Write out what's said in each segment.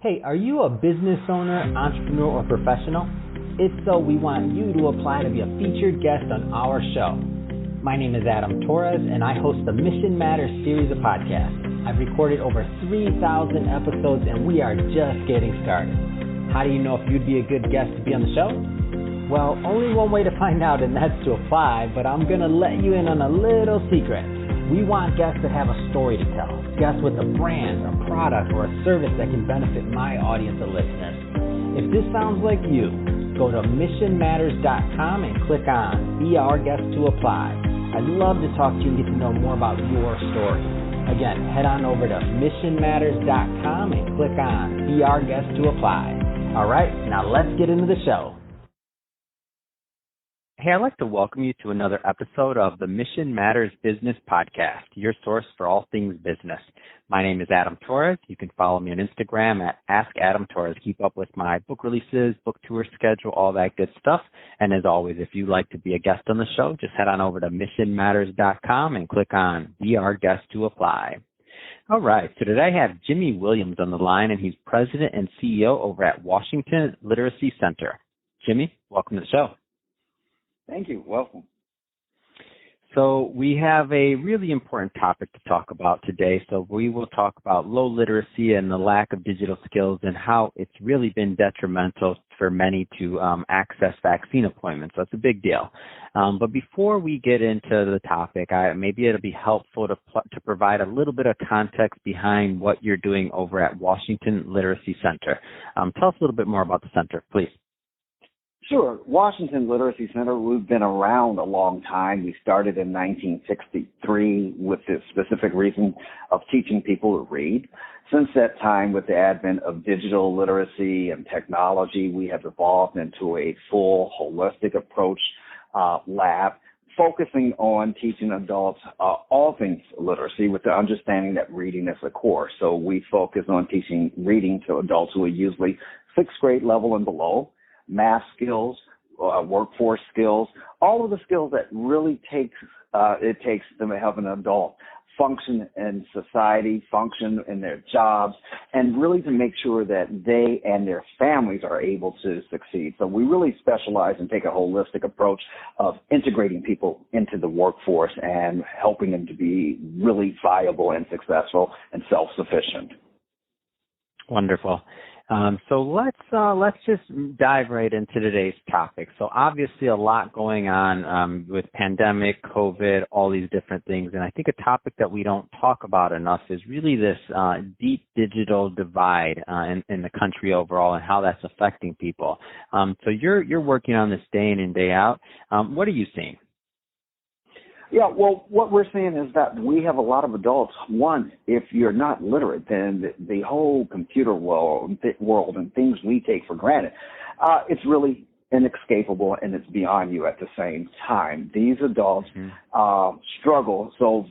Hey, are you a business owner, entrepreneur, or professional? If so, we want you to apply to be a featured guest on our show. My name is Adam Torres, and I host the Mission Matters series of podcasts. I've recorded over 3,000 episodes, and we are just getting started. How do you know if you'd be a good guest to be on the show? Well, only one way to find out, and that's to apply, but I'm going to let you in on a little secret. We want guests that have a story to tell, guests with a brand, a product, or a service that can benefit my audience of listeners. If this sounds like you, go to missionmatters.com and click on Be Our Guest to apply. I'd love to talk to you and get to know more about your story. Again, head on over to missionmatters.com and click on Be Our Guest to apply. All right, now let's get into the show. Hey, I'd like to welcome you to another episode of the Mission Matters Business Podcast, your source for all things business. My name is Adam Torres. You can follow me on Instagram at AskAdamTorres. Keep up with my book releases, book tour schedule, all that good stuff. And as always, if you'd like to be a guest on the show, just head on over to missionmatters.com and click on Be Our Guest to apply. All right, so today I have Jimmy Williams on the line, and he's president and CEO over at Washington Literacy Center. Jimmy, welcome to the show. Thank you. Welcome. So we have a really important topic to talk about today. So we will talk about low literacy and the lack of digital skills and how it's really been detrimental for many to access vaccine appointments. So it's a big deal. But before we get into the topic, maybe it'll be helpful to provide a little bit of context behind what you're doing over at Washington Literacy Center. Tell us a little bit more about the center, please. Sure. Washington Literacy Center, we've been around a long time. We started in 1963 with the specific reason of teaching people to read. Since that time, with the advent of digital literacy and technology, we have evolved into a full holistic approach lab, focusing on teaching adults all things literacy with the understanding that reading is a core. So we focus on teaching reading to adults who are usually sixth grade level and below, math skills, workforce skills, all of the skills that really takes them to help an adult function in society, function in their jobs, and really to make sure that they and their families are able to succeed. So we really specialize and take a holistic approach of integrating people into the workforce and helping them to be really viable and successful and self-sufficient. Wonderful. So let's just dive right into today's topic. So obviously a lot going on with pandemic, COVID, all these different things. And I think a topic that we don't talk about enough is really this deep digital divide in the country overall and how that's affecting people. So you're working on this day in and day out. What are you seeing? Yeah, well, what we're seeing is that we have a lot of adults. One, if you're not literate, then the whole computer world and things we take for granted, it's really inescapable and it's beyond you at the same time. These adults struggle. So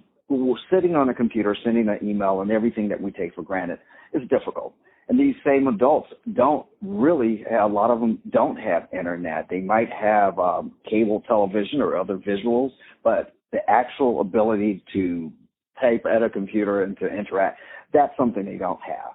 sitting on a computer, sending an email and everything that we take for granted is difficult. And these same adults a lot of them don't have internet. They might have cable television or other visuals, but the actual ability to type at a computer and to interact, that's something they don't have.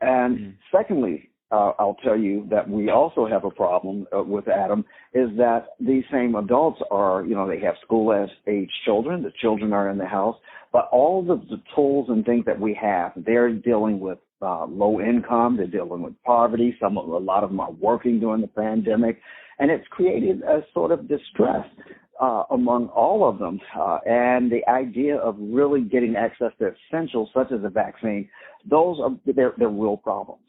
And secondly, I'll tell you that we also have a problem with Adam, is that these same adults are, they have school-age children. The children are in the house, but all of the tools and things that we have, they're dealing with low income. They're dealing with poverty. A lot of them are working during the pandemic, and it's created a sort of distress among all of them. And the idea of really getting access to essentials such as a vaccine, they're real problems.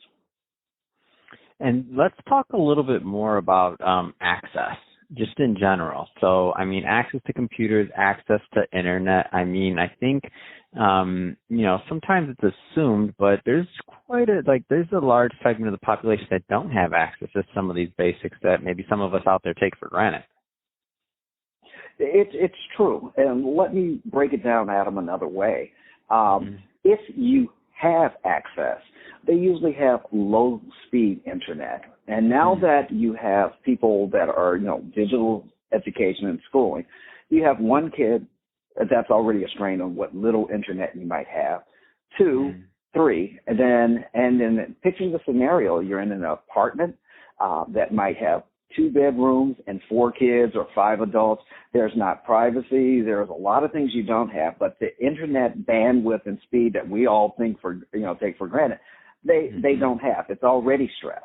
And let's talk a little bit more about access, just in general. So, access to computers, access to internet. I think, sometimes it's assumed, but there's there's a large segment of the population that don't have access to some of these basics that maybe some of us out there take for granted. It's true. And let me break it down, Adam, another way. If you have access, they usually have low-speed internet. And now that you have people that are, digital education and schooling, you have one kid that's already a strain on what little internet you might have. Two, 3. And then picture the scenario. You're in an apartment that might have 2 bedrooms and 4 kids or 5 adults. There's not privacy. There's a lot of things you don't have, but the internet bandwidth and speed that we all take for granted, they don't have. It's already stressed.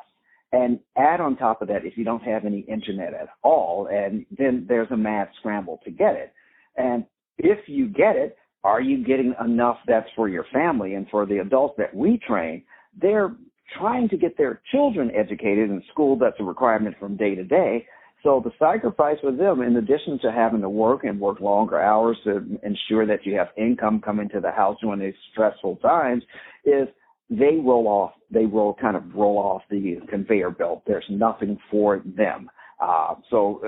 And add on top of that, if you don't have any internet at all, and then there's a mad scramble to get it. And if you get it, are you getting enough that's for your family? And for the adults that we train, they're trying to get their children educated in school. That's a requirement from day to day. So the sacrifice for them, in addition to having to work and work longer hours to ensure that you have income coming to the house during these stressful times, is they kind of roll off the conveyor belt. There's nothing for them. So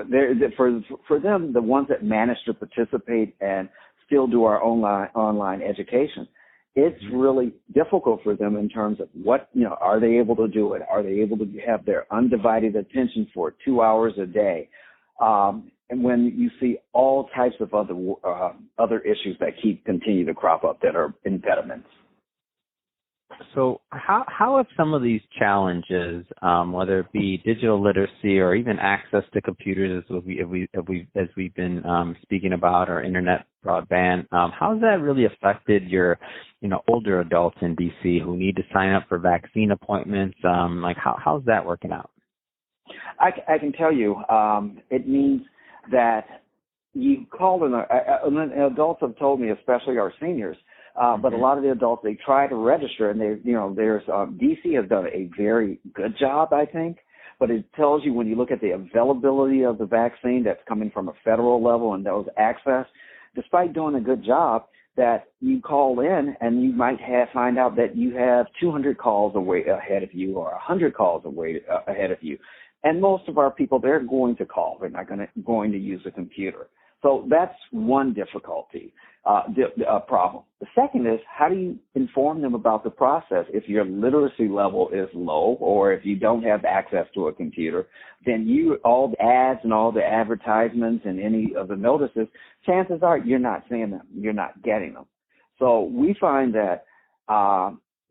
for them, the ones that manage to participate and still do our online education, it's really difficult for them in terms of are they able to do it? Are they able to have their undivided attention for 2 hours a day? And when you see all types of other issues that continue to crop up that are impediments. So how have some of these challenges, whether it be digital literacy or even access to computers, as we've been speaking about, or internet broadband, how has that really affected your, older adults in DC who need to sign up for vaccine appointments? How's that working out? I can tell you, it means that you call and adults have told me, especially our seniors. But a lot of the adults, they try to register, and DC has done a very good job, I think. But it tells you, when you look at the availability of the vaccine that's coming from a federal level and those access, despite doing a good job, that you call in and you might find out that you have 200 calls ahead of you, or 100 calls ahead of you. And most of our people, they're going to call. They're not going to use a computer. So that's one difficulty, problem. The second is, how do you inform them about the process? If your literacy level is low, or if you don't have access to a computer, then all the ads and all the advertisements and any of the notices, chances are you're not seeing them. You're not getting them. So we find that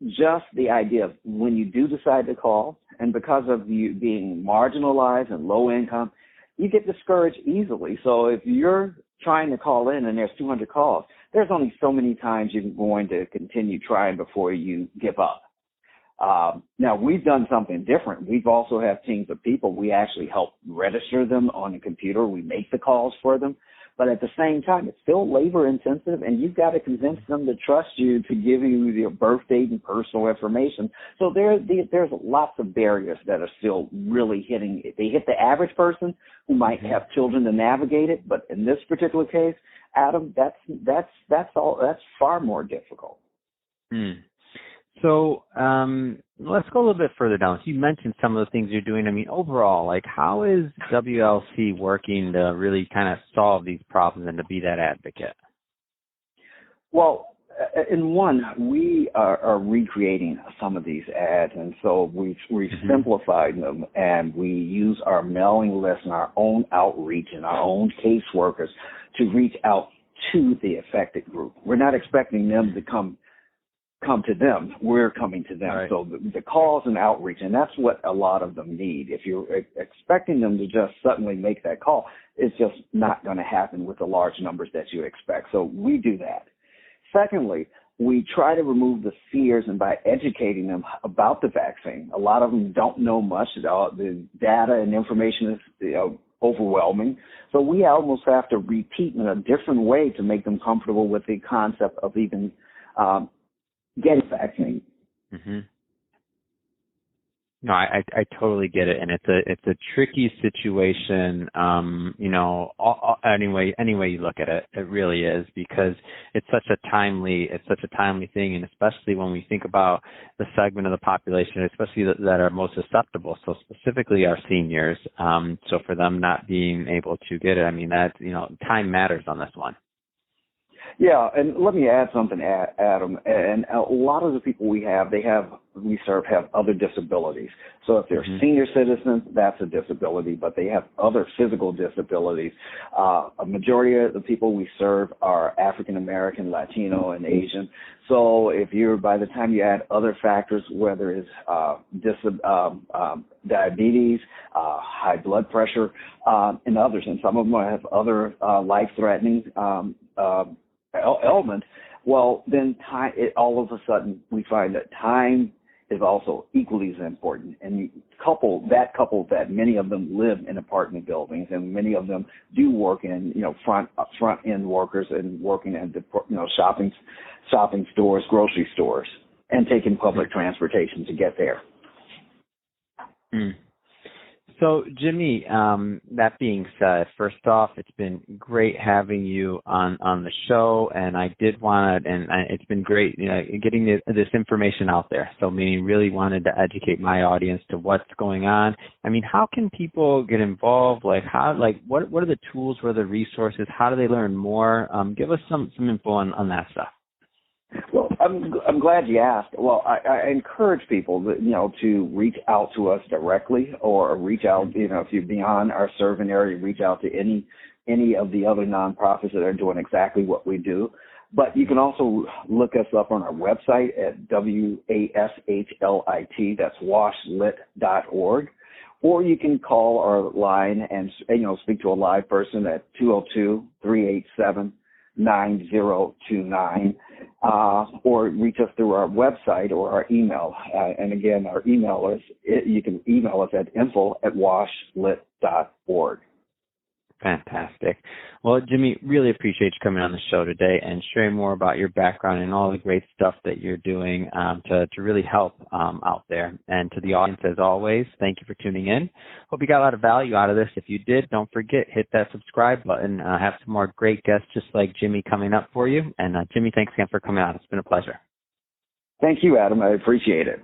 just the idea of when you do decide to call, and because of you being marginalized and low income, you get discouraged easily. So if you're trying to call in and there's 200 calls, there's only so many times you're going to continue trying before you give up. Now, we've done something different. We've also have teams of people. We actually help register them on the computer. We make the calls for them. But at the same time, it's still labor intensive, and you've got to convince them to trust you to give you your birth date and personal information. So there's lots of barriers that are still really hitting. They hit the average person who might have children to navigate it, but in this particular case, Adam, that's far more difficult. So let's go a little bit further down. So you mentioned some of the things you're doing. I mean, overall, how is WLC working to really kind of solve these problems and to be that advocate? Well, in one, we are recreating some of these ads, and so we've simplified them, and we use our mailing list and our own outreach and our own caseworkers to reach out to the affected group. We're not expecting them to come to them. We're coming to them. Right. So the calls and outreach, and that's what a lot of them need. If you're expecting them to just suddenly make that call, it's just not going to happen with the large numbers that you expect. So we do that. Secondly, we try to remove the fears, and by educating them about the vaccine. A lot of them don't know much. The data and information is overwhelming. So we almost have to repeat in a different way to make them comfortable with the concept of even getting vaccine. No, I totally get it, and it's a tricky situation. Any way you look at it, it really is, because it's such a timely thing, and especially when we think about the segment of the population, especially that are most susceptible. So specifically our seniors. So for them not being able to get it, I mean, that time matters on this one. Yeah, and let me add something, Adam. And a lot of the people we serve have other disabilities. So if they're senior citizens, that's a disability, but they have other physical disabilities. A majority of the people we serve are African American, Latino, and Asian. So if by the time you add other factors, whether it's diabetes, high blood pressure, and others, and some of them have other life-threatening element, well, then all of a sudden we find that time is also equally as important. And you couple that many of them live in apartment buildings, and many of them do work in, front end workers and working in, shopping stores, grocery stores, and taking public transportation to get there. So, Jimmy, that being said, first off, it's been great having you on the show, and I did want to, and it's been great, getting this information out there. So, meaning really wanted to educate my audience to what's going on. I mean, how can people get involved? What are the tools? What are the resources? How do they learn more? Give us some info on that stuff. Well, I'm glad you asked. Well, I encourage people to reach out to us directly, or reach out, if you're beyond our serving area, reach out to any of the other nonprofits that are doing exactly what we do. But you can also look us up on our website at WASHLIT, that's washlit.org. Or you can call our line and speak to a live person at 202-387-9029. Or reach us through our website or our email. And again, our email you can email us at info@washlit.org. Fantastic. Well, Jimmy, really appreciate you coming on the show today and sharing more about your background and all the great stuff that you're doing to really help out there. And to the audience, as always, thank you for tuning in. Hope you got a lot of value out of this. If you did, don't forget, hit that subscribe button. Have some more great guests just like Jimmy coming up for you. And Jimmy, thanks again for coming on. It's been a pleasure. Thank you, Adam. I appreciate it.